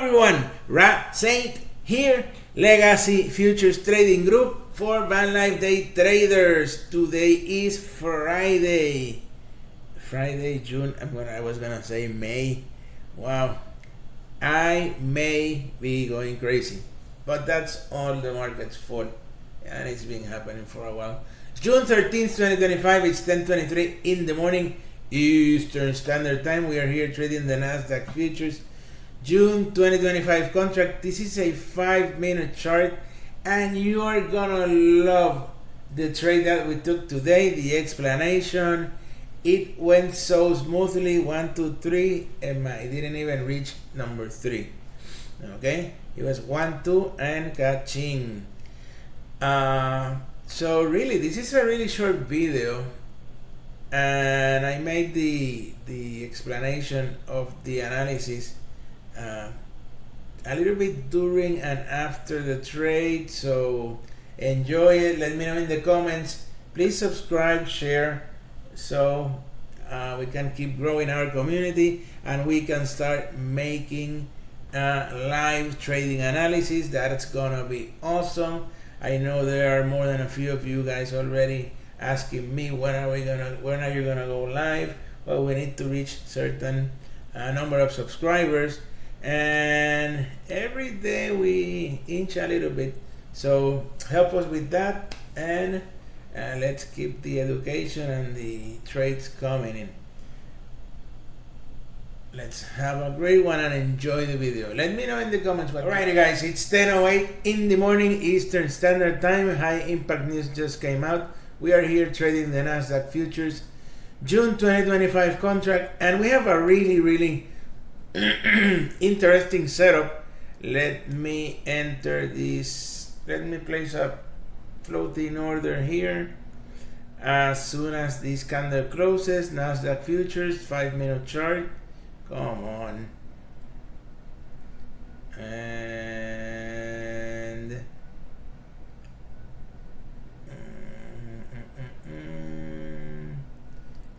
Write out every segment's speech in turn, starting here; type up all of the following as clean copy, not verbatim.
everyone, Rap Saint here, Legacy Futures Trading Group for VanLife Day Traders. Today is Friday, June, I was gonna say May. Wow, I may be going crazy, but that's all the market's fault, and it's been happening for a while. June 13th, 2025, it's 10:23 in the morning, Eastern Standard Time. We are here trading the Nasdaq Futures June 2025 contract. This is a 5-minute chart, and you are gonna love the trade that we took today. The explanation, it went so smoothly. 1, 2, 3, and I didn't even reach number 3. Okay, it was 1, 2, and ka-ching. So really, this is a really short video, and I made the explanation of the analysis a little bit during and after the trade, so enjoy it. Let me know in the comments. Please subscribe, share, so we can keep growing our community and we can start making live trading analysis. That's gonna be awesome. I know there are more than a few of you guys already asking me when are you gonna go live. Well, we need to reach certain number of subscribers, and every day we inch a little bit, so help us with that, and let's keep the education and the trades coming in. Let's have a great one and enjoy the video. Let me know in the comments. Alrighty guys, it's 10:08 in the morning Eastern Standard Time. High impact news just came out. We are here trading the Nasdaq Futures June 2025 contract, and we have a really interesting setup. Let me enter this. Let me place a floating order here. As soon as this candle closes, Nasdaq Futures 5-minute chart. Come on. And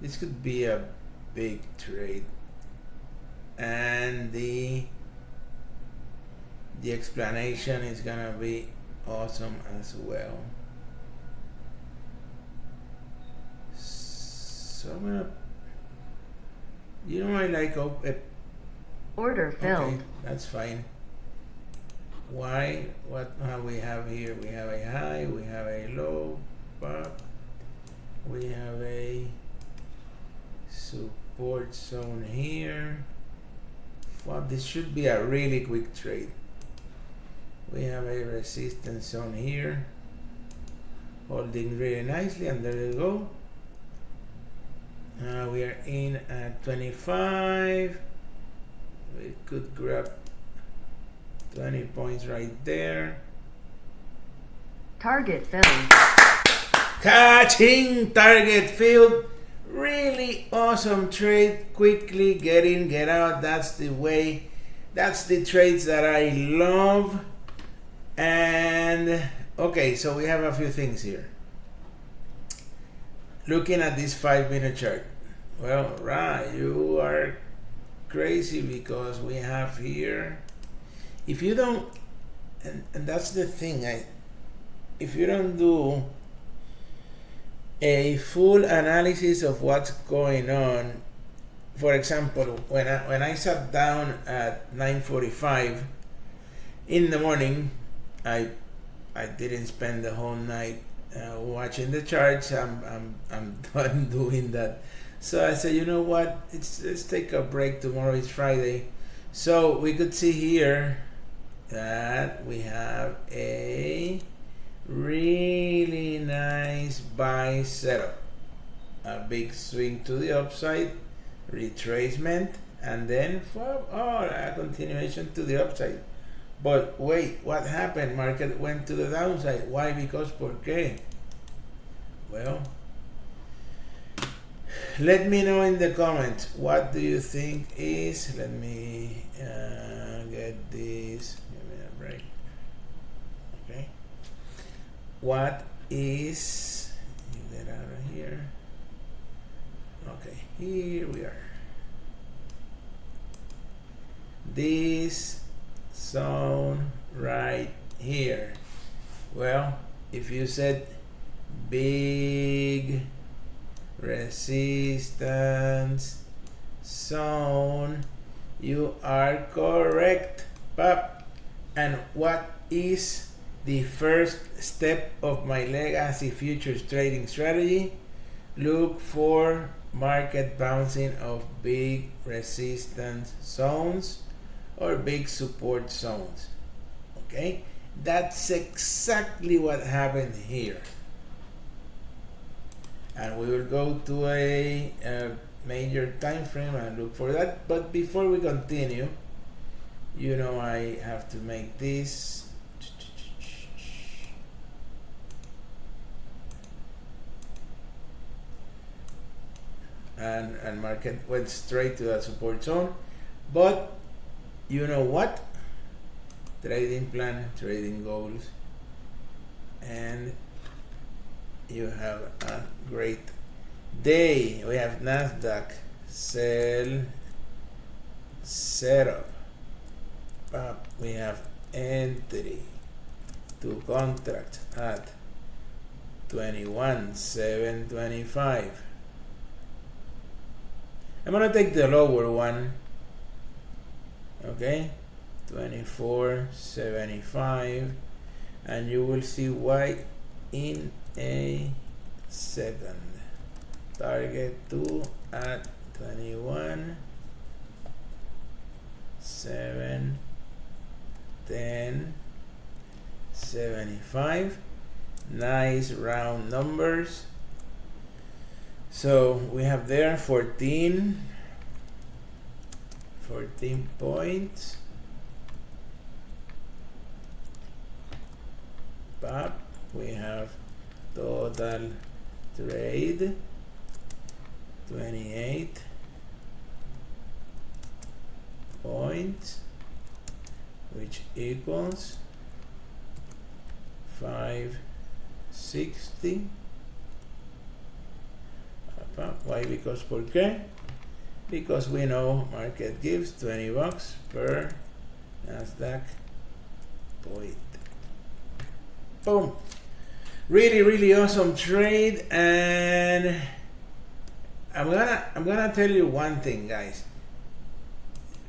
this could be a big trade, and the explanation is gonna be awesome as well. So I'm gonna, I like order filled. Okay, that's fine. Why? What we have here? We have a high, we have a low, but we have a support zone here. Well, this should be a really quick trade. We have a resistance zone here, holding really nicely, and there you go. We are in at 25. We could grab 20 points right there. Target filled. Catching, target filled. Really awesome trade. Quickly get in, get out. That's the way. That's the trades that I love. And okay, so we have a few things here. Looking at this 5-minute chart. Well, right, you are crazy, because we have here, if you don't, and that's the thing, if you don't do a full analysis of what's going on, for example, when I sat down at 9:45 in the morning, I didn't spend the whole night watching the charts. I'm done doing that. So I said, you know what? Let's take a break. Tomorrow is Friday, so we could see here that we have a really nice buy setup. A big swing to the upside, retracement, and then a continuation to the upside. But wait, what happened? Market went to the downside. Why? Because ¿por qué? Well, let me know in the comments. What do you think is? Let me get this. Give me a break. Okay. What is? Get out of here. Okay, here we are. This zone right here. Well, if you said big resistance zone, you are correct, Pop. And what is the first step of my legacy futures trading strategy? Look for market bouncing of big resistance zones or big support zones. Okay, that's exactly what happened here. And we will go to a major time frame and look for that. But before we continue, you know, I have to make this. And market went straight to that support zone. But you know what? Trading plan, trading goals, and you have a great day. We have Nasdaq sell setup. We have entry to contract at 21,725. I'm gonna take the lower one. Okay, 24.75, and you will see why in a second. Target 2 at 21.710.75. Nice round numbers. So we have there 14 points. But we have total trade 28 points, which equals 560. Why? Because ¿por qué? Because we know market gives $20 per Nasdaq point. Boom. Really awesome trade. And I'm gonna tell you one thing, guys.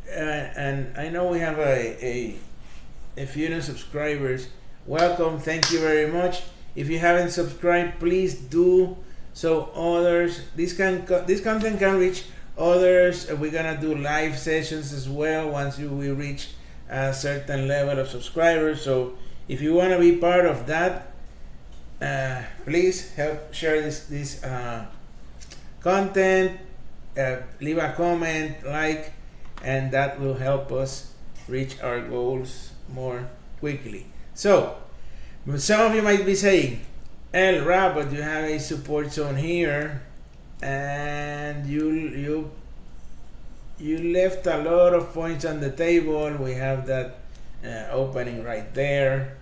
And I know we have a few new subscribers. Welcome, thank you very much. If you haven't subscribed, please do, so others, this content can reach others. We're gonna do live sessions as well once we reach a certain level of subscribers. So if you want to be part of that, please help share this content, leave a comment, like, and that will help us reach our goals more quickly. So some of you might be saying, but you have a support zone here, and you left a lot of points on the table. We have that opening right there.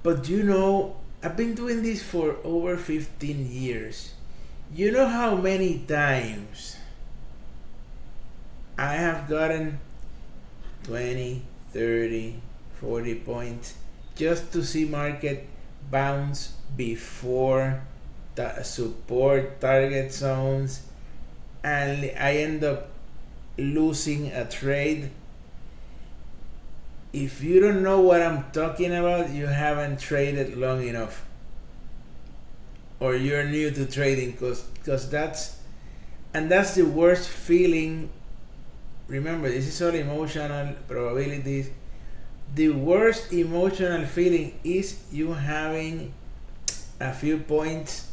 But you know, I've been doing this for over 15 years. You know how many times I have gotten 20, 30, 40 points just to see market bounce before the support target zones, and I end up losing a trade. If you don't know what I'm talking about, you haven't traded long enough, or you're new to trading, because that's the worst feeling. Remember, this is all emotional probabilities. The worst emotional feeling is you having a few points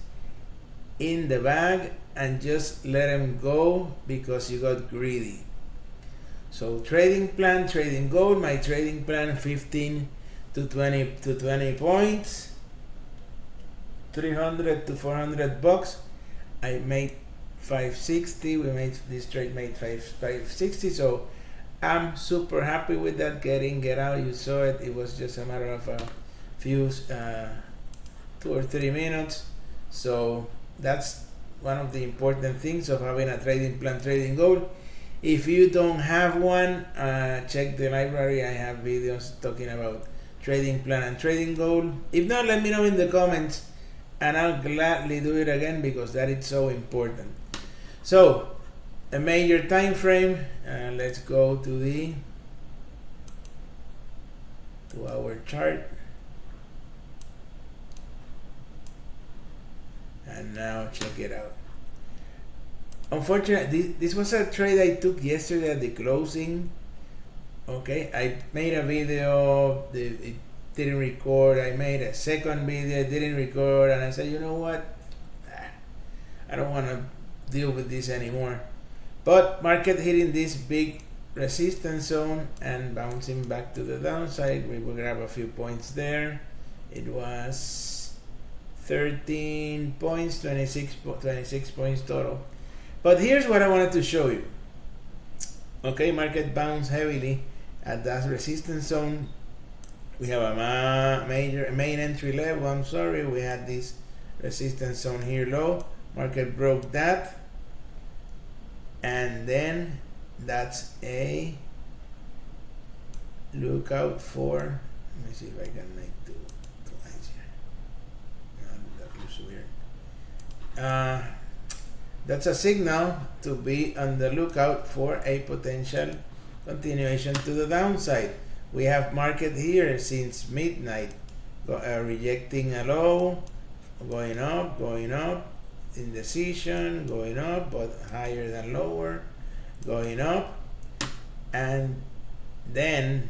in the bag and just let them go because you got greedy. So trading plan, trading goal, my trading plan 15 to 20 points, 300 to 400 bucks. I made 560. We made this trade made 560. So I'm super happy with that. Get out. You saw it. It was just a matter of a few 2 or 3 minutes. So that's one of the important things of having a trading plan, trading goal. If you don't have one, check the library. I have videos talking about trading plan and trading goal. If not, let me know in the comments and I'll gladly do it again because that is so important. So a major time frame, let's go to our chart. And now check it out. Unfortunately, this was a trade I took yesterday at the closing. Okay, I made a video, it didn't record. I made a second video, it didn't record, and I said, you know what? I don't want to deal with this anymore. But market hitting this big resistance zone and bouncing back to the downside. We will grab a few points there. It was 13 points, 26 points total. But here's what I wanted to show you. Okay, market bounced heavily at that resistance zone. We have a main entry level. I'm sorry, we had this resistance zone here low. Market broke that, and then that's a lookout for. Let me see if I can make two lines here. That looks weird. That's a signal to be on the lookout for a potential continuation to the downside. We have market here since midnight rejecting a low, going up, indecision, going up, but higher than lower, going up. And then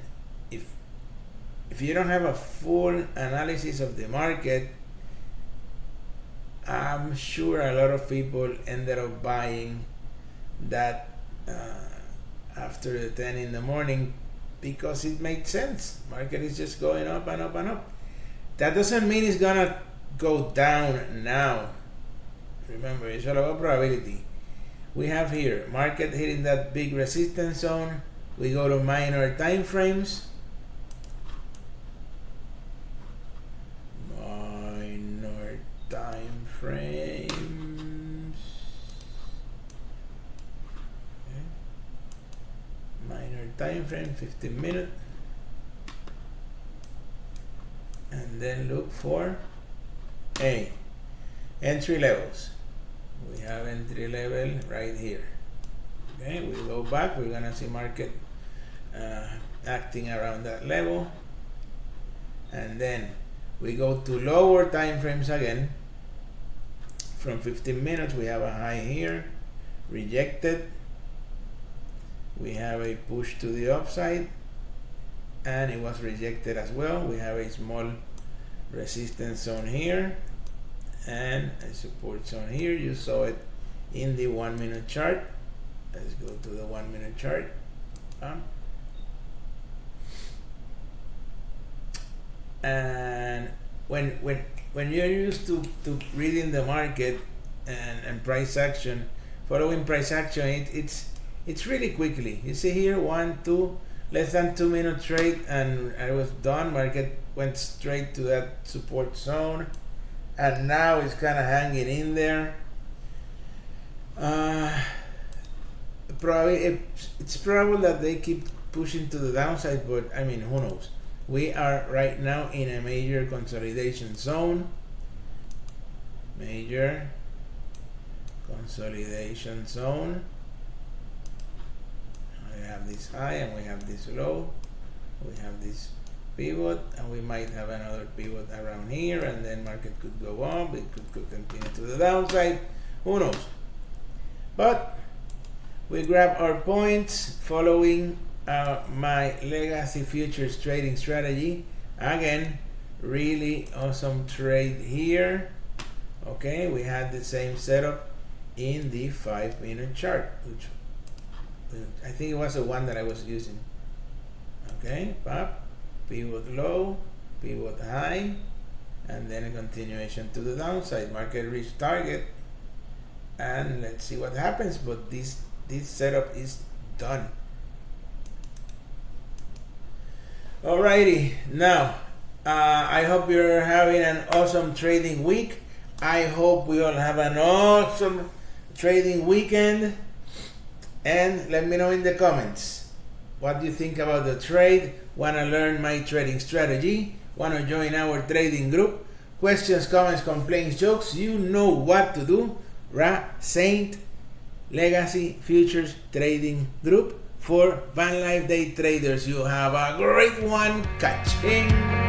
if you don't have a full analysis of the market, I'm sure a lot of people ended up buying that after the 10 in the morning because it made sense. Market is just going up and up and up. That doesn't mean it's gonna go down now. Remember, it's all about probability. We have here market hitting that big resistance zone. We go to minor time frames. Time frames. Okay. Minor time frame, 15 minutes, and then look for entry levels. We have entry level right here. Okay, we go back. We're gonna see market acting around that level, and then we go to lower time frames again. From 15 minutes, we have a high here, rejected. We have a push to the upside, and it was rejected as well. We have a small resistance zone here, and a support zone here. You saw it in the 1 minute chart. Let's go to the 1 minute chart. And when you're used to reading the market and price action, following price action, it's really quickly. You see here, less than 2 minute trade, and I was done. Market went straight to that support zone, and now it's kind of hanging in there. It's probable that they keep pushing to the downside, but I mean, who knows? We are right now in a major consolidation zone. Major consolidation zone. We have this high and we have this low. We have this pivot, and we might have another pivot around here, and then market could go up. It could continue to the downside. Who knows? But we grab our points following my legacy futures trading strategy. Again, really awesome trade here. Okay, we had the same setup in the 5 minute chart, which I think it was the one that I was using. Okay, pop, pivot low, pivot high, and then a continuation to the downside. Market reached target, and let's see what happens. But this setup is done. Alrighty, now I hope you're having an awesome trading week. I hope we all have an awesome trading weekend. And let me know in the comments, what do you think about the trade? Want to learn my trading strategy? Want to join our trading group? Questions, comments, complaints, jokes, you know what to do. Saint Legacy Futures Trading Group for VanLife Day Traders. You have a great one. Catching.